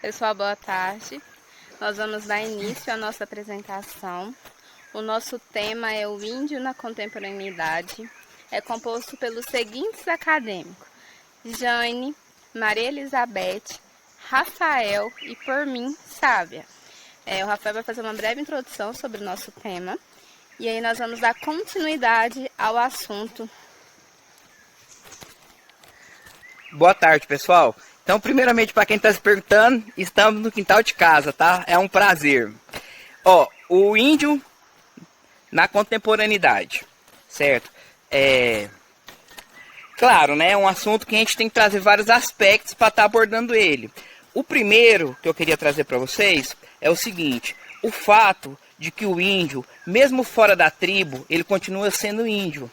Pessoal, boa tarde. Nós vamos dar início à nossa apresentação. O nosso tema é o índio na contemporaneidade. É composto pelos seguintes acadêmicos: Jane, Maria Elizabeth, Rafael e por mim, Sávia. O Rafael vai fazer uma breve introdução sobre o nosso tema. E aí nós vamos dar continuidade ao assunto. Boa tarde, pessoal. Então, primeiramente, para quem está se perguntando, estamos no quintal de casa, tá? É um prazer. O índio na contemporaneidade, certo? Claro, né? É um assunto que a gente tem que trazer vários aspectos para estar abordando ele. O primeiro que eu queria trazer para vocês é o seguinte: o fato de que o índio, mesmo fora da tribo, ele continua sendo índio.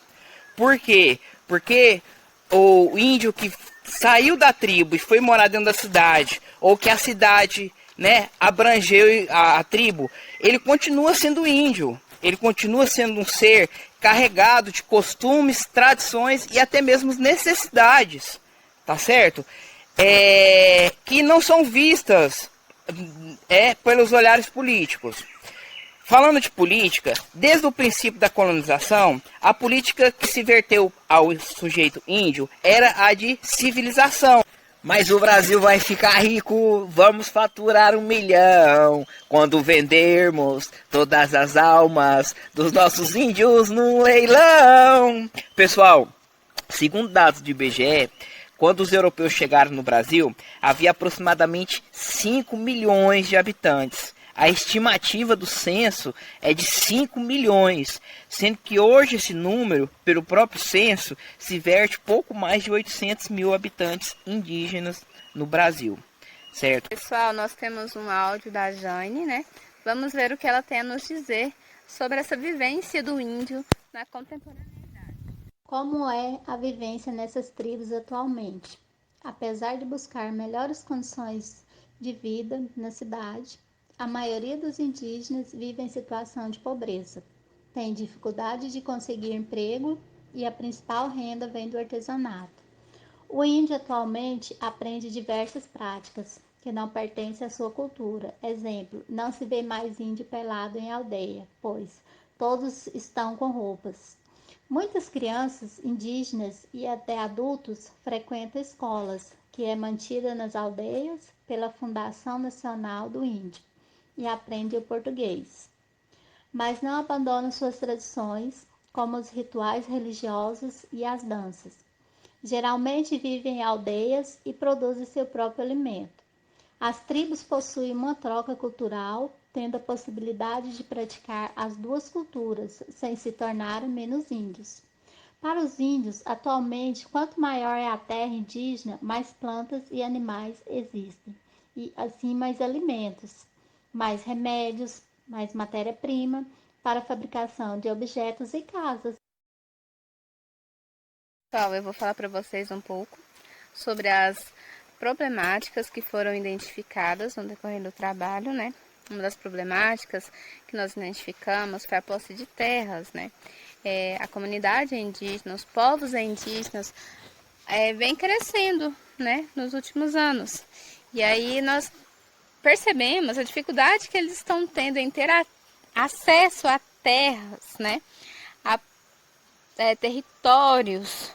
Por quê? Porque o índio que saiu da tribo e foi morar dentro da cidade, ou que a cidade, né, abrangeu a tribo, ele continua sendo índio. Ele continua sendo um ser carregado de costumes, tradições e até mesmo necessidades, tá certo? Que não são vistas pelos olhares políticos. Falando de política, desde o princípio da colonização, a política que se verteu ao sujeito índio era a de civilização. Mas o Brasil vai ficar rico, vamos faturar 1 milhão quando vendermos todas as almas dos nossos índios num leilão. Pessoal, segundo dados do IBGE, quando os europeus chegaram no Brasil, havia aproximadamente 5 milhões de habitantes. A estimativa do censo é de 5 milhões, sendo que hoje esse número, pelo próprio censo, se verte pouco mais de 800 mil habitantes indígenas no Brasil, certo? Pessoal, nós temos um áudio da Jane, né? Vamos ver o que ela tem a nos dizer sobre essa vivência do índio na contemporaneidade. Como é a vivência nessas tribos atualmente? Apesar de buscar melhores condições de vida na cidade, a maioria dos indígenas vive em situação de pobreza, tem dificuldade de conseguir emprego e a principal renda vem do artesanato. O índio atualmente aprende diversas práticas que não pertencem à sua cultura. Exemplo, não se vê mais índio pelado em aldeia, pois todos estão com roupas. Muitas crianças indígenas e até adultos frequentam escolas, que é mantida nas aldeias pela Fundação Nacional do Índio, e aprendem o português. Mas não abandonam suas tradições, como os rituais religiosos e as danças. Geralmente vivem em aldeias e produzem seu próprio alimento. As tribos possuem uma troca cultural, tendo a possibilidade de praticar as duas culturas, sem se tornarem menos índios. Para os índios, atualmente, quanto maior é a terra indígena, mais plantas e animais existem, e assim mais alimentos, mais remédios, mais matéria-prima para a fabricação de objetos e casas. Pessoal, eu vou falar para vocês um pouco sobre as problemáticas que foram identificadas no decorrer do trabalho, né? Uma das problemáticas que nós identificamos foi a posse de terras, né? A comunidade indígena, os povos indígenas vem crescendo, né? Nos últimos anos. E aí nós percebemos a dificuldade que eles estão tendo em ter acesso a terras, né? A territórios,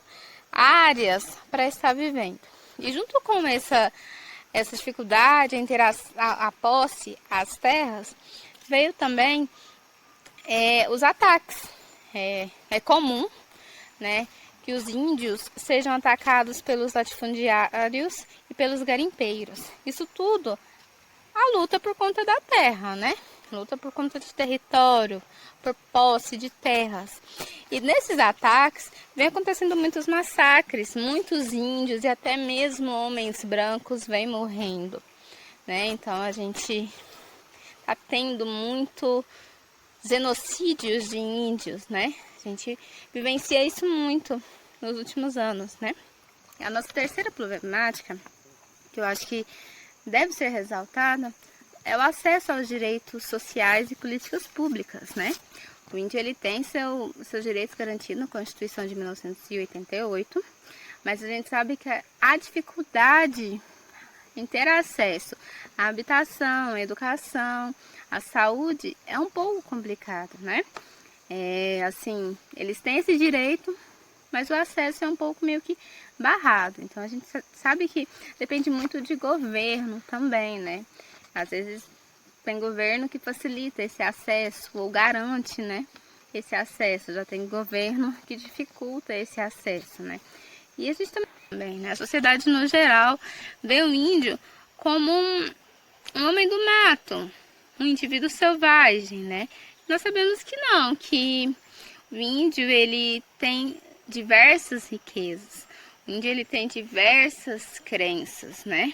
áreas para estar vivendo. E junto com essa dificuldade em ter a posse às terras, veio também os ataques. É comum, né, que os índios sejam atacados pelos latifundiários e pelos garimpeiros. Isso tudo a luta por conta da terra, né? Luta por conta de território, por posse de terras. E nesses ataques vem acontecendo muitos massacres, muitos índios e até mesmo homens brancos vêm morrendo, né? Então a gente está tendo muito genocídios de índios, né? A gente vivencia isso muito nos últimos anos, né? A nossa terceira problemática, que eu acho que deve ser ressaltada, é o acesso aos direitos sociais e políticas públicas, né? O índio ele tem seus direitos garantidos na Constituição de 1988, mas a gente sabe que a dificuldade em ter acesso à habitação, à educação, à saúde, é um pouco complicado, né? Assim, eles têm esse direito, mas o acesso é um pouco meio que barrado. Então a gente sabe que depende muito de governo também, né? Às vezes tem governo que facilita esse acesso ou garante, né, esse acesso. Já tem governo que dificulta esse acesso, né? E a gente também, né? A sociedade no geral vê o índio como um homem do mato, um indivíduo selvagem, né? Nós sabemos que não, que o índio ele tem diversas riquezas. O índio ele tem diversas crenças, né?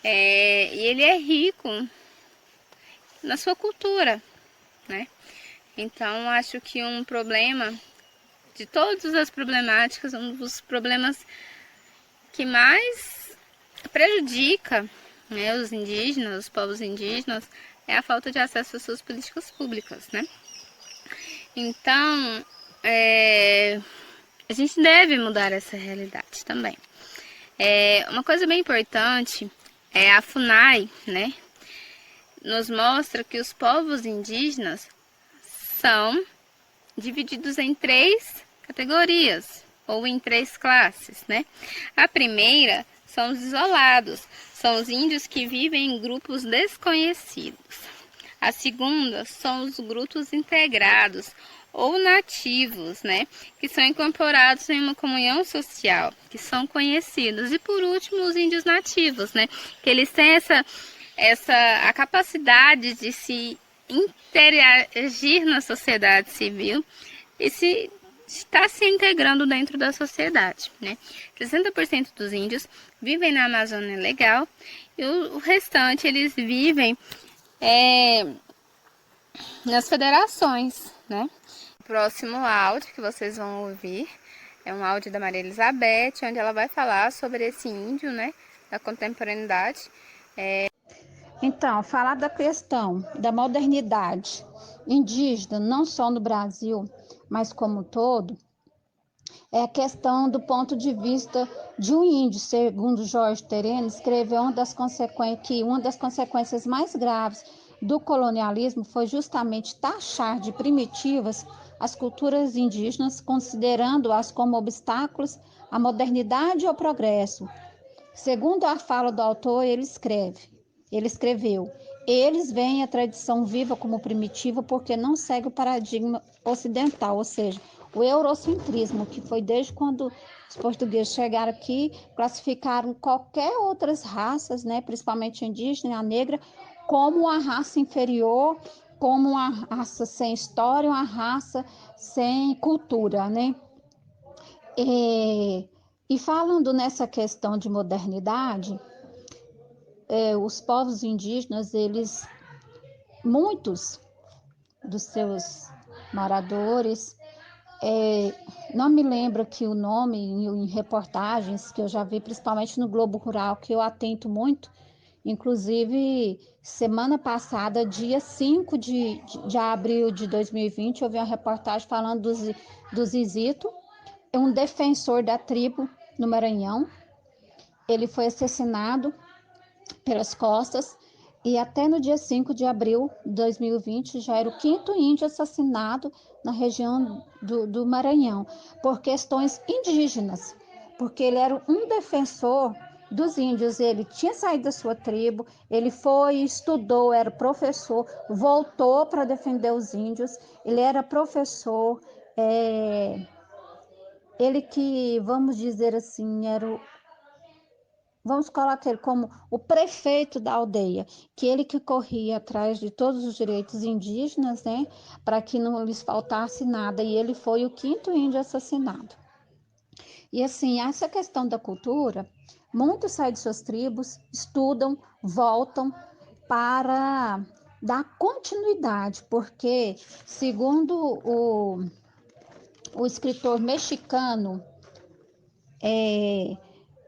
E ele é rico na sua cultura, né? Então acho que um problema de todas as problemáticas, um dos problemas que mais prejudica, né, os indígenas, os povos indígenas, é a falta de acesso às suas políticas públicas, né? Então, a gente deve mudar essa realidade também. Uma coisa bem importante é a FUNAI, né? Nos mostra que os povos indígenas são divididos em 3 categorias, ou em 3 classes, né? A primeira são os isolados, são os índios que vivem em grupos desconhecidos. A segunda são os grupos integrados, ou nativos, né? Que são incorporados em uma comunhão social, que são conhecidos. E por último, os índios nativos, né? Que eles têm a capacidade de se interagir na sociedade civil e está se integrando dentro da sociedade, né? 60% dos índios vivem na Amazônia Legal e o restante eles vivem nas federações, né? O próximo áudio que vocês vão ouvir é um áudio da Maria Elizabeth, onde ela vai falar sobre esse índio, né, da contemporaneidade. Então, falar da questão da modernidade indígena, não só no Brasil, mas como um todo, é a questão do ponto de vista de um índio, segundo Jorge Terene, escreveu que uma das consequências mais graves do colonialismo foi justamente taxar de primitivas as culturas indígenas, considerando-as como obstáculos à modernidade e ao progresso. Segundo a fala do autor, ele escreveu: eles veem a tradição viva como primitiva porque não segue o paradigma ocidental, ou seja, o eurocentrismo, que foi desde quando os portugueses chegaram aqui, classificaram qualquer outras raças, né, principalmente a indígena e a negra, como uma raça inferior, como uma raça sem história, uma raça sem cultura, né? E falando nessa questão de modernidade, os povos indígenas, muitos dos seus moradores, não me lembro aqui o nome em reportagens que eu já vi, principalmente no Globo Rural, que eu atento muito. Inclusive, semana passada, dia 5 de abril de 2020, eu vi uma reportagem falando do Zizito, um defensor da tribo no Maranhão. Ele foi assassinado pelas costas e até no dia 5 de abril de 2020 já era o 5º índio assassinado na região do Maranhão por questões indígenas, porque ele era um defensor dos índios. Ele tinha saído da sua tribo, ele foi, estudou, era professor, voltou para defender os índios, ele era professor, ele que, vamos dizer assim, vamos colocar ele como o prefeito da aldeia, que ele que corria atrás de todos os direitos indígenas, né, para que não lhes faltasse nada, e ele foi o 5º índio assassinado. E assim, essa questão da cultura, muitos saem de suas tribos, estudam, voltam para dar continuidade, porque, segundo o escritor mexicano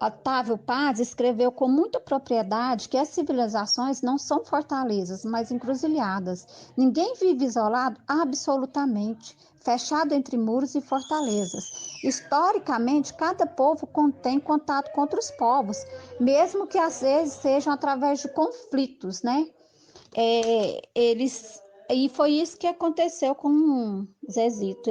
Otávio Paz escreveu com muita propriedade que as civilizações não são fortalezas, mas encruzilhadas. Ninguém vive isolado absolutamente, fechado entre muros e fortalezas. Historicamente, cada povo tem contato com outros povos, mesmo que às vezes sejam através de conflitos, né? Eles e foi isso que aconteceu com Zezito.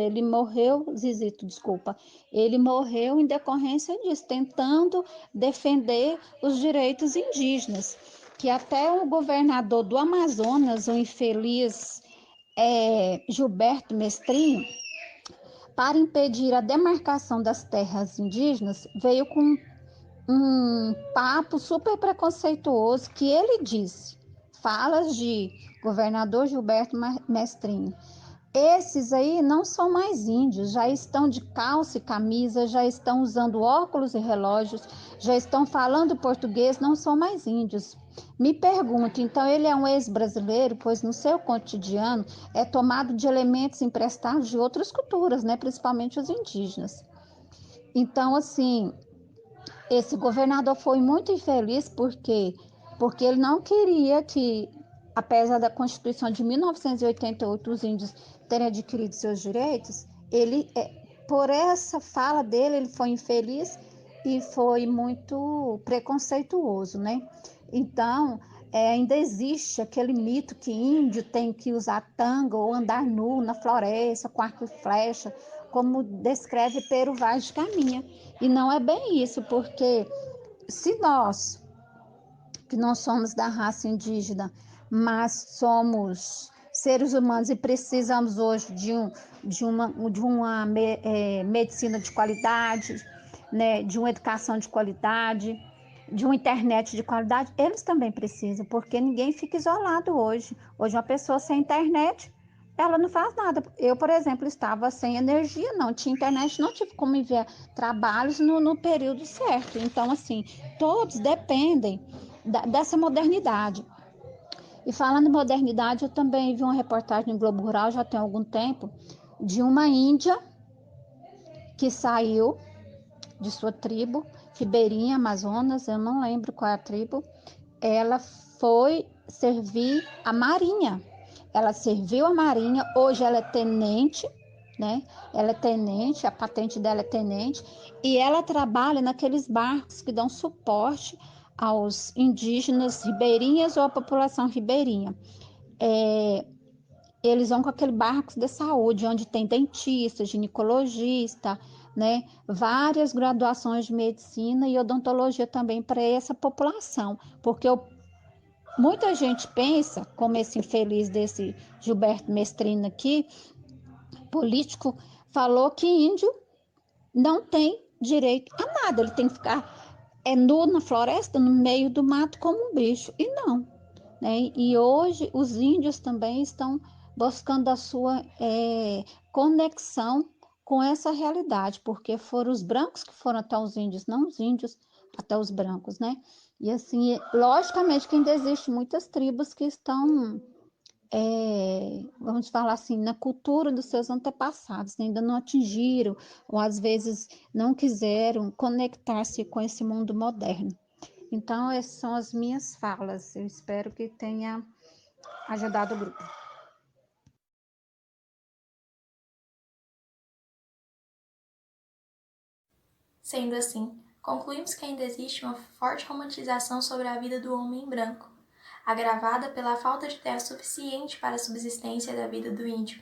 Zizito, desculpa. Ele morreu em decorrência disso, tentando defender os direitos indígenas. Que até o governador do Amazonas, o infeliz Gilberto Mestrinho, para impedir a demarcação das terras indígenas, veio com um papo super preconceituoso que ele disse, falas de governador Gilberto Mestrinho. Esses aí não são mais índios, já estão de calça e camisa, já estão usando óculos e relógios, já estão falando português, não são mais índios. Me pergunto, então ele é um ex-brasileiro, pois no seu cotidiano é tomado de elementos emprestados de outras culturas, né, principalmente os indígenas. Então, assim, esse governador foi muito infeliz porque ele não queria que, apesar da Constituição de 1988, os índios terem adquirido seus direitos, por essa fala dele, ele foi infeliz e foi muito preconceituoso, né? Então, ainda existe aquele mito que índio tem que usar tanga ou andar nu na floresta com arco e flecha, como descreve Pero Vaz de Caminha. E não é bem isso, porque se nós, que não somos da raça indígena, mas somos seres humanos e precisamos hoje de uma medicina de qualidade, né, de uma educação de qualidade, de uma internet de qualidade, eles também precisam, porque ninguém fica isolado hoje. Hoje uma pessoa sem internet, ela não faz nada. Eu, por exemplo, estava sem energia, não tinha internet, não tive como enviar trabalhos no período certo. Então, assim, todos dependem dessa modernidade. E falando em modernidade, eu também vi uma reportagem no Globo Rural, já tem algum tempo, de uma índia que saiu de sua tribo, ribeirinha, Amazonas, eu não lembro qual é a tribo, ela foi servir a marinha. Ela serviu a marinha, hoje ela é tenente, né? Ela é tenente, a patente dela é tenente, e ela trabalha naqueles barcos que dão suporte aos indígenas ribeirinhas ou à população ribeirinha. Eles vão com aquele barco de saúde, onde tem dentista, ginecologista, né? Várias graduações de medicina e odontologia também para essa população, porque muita gente pensa, como esse infeliz desse Gilberto Mestrino aqui, político, falou que índio não tem direito a nada, ele tem que ficar nu na floresta, no meio do mato como um bicho, e não, né? E hoje os índios também estão buscando a sua conexão com essa realidade, porque foram os brancos que foram até os índios, não os índios até os brancos, né? E assim, logicamente que ainda existem muitas tribos que estão, vamos falar assim, na cultura dos seus antepassados, né? Ainda não atingiram, ou às vezes não quiseram conectar-se com esse mundo moderno. Então, essas são as minhas falas. Eu espero que tenha ajudado o grupo. Sendo assim, concluímos que ainda existe uma forte romantização sobre a vida do homem branco, agravada pela falta de terra suficiente para a subsistência da vida do índio,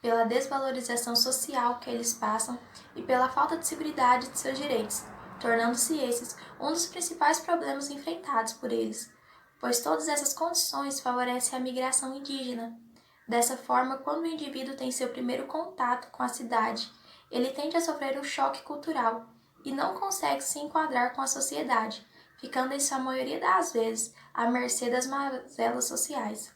pela desvalorização social que eles passam e pela falta de seguridade de seus direitos, tornando-se esses um dos principais problemas enfrentados por eles, pois todas essas condições favorecem a migração indígena. Dessa forma, quando o indivíduo tem seu primeiro contato com a cidade, ele tende a sofrer um choque cultural e não consegue se enquadrar com a sociedade, ficando em sua maioria das vezes à mercê das mazelas sociais.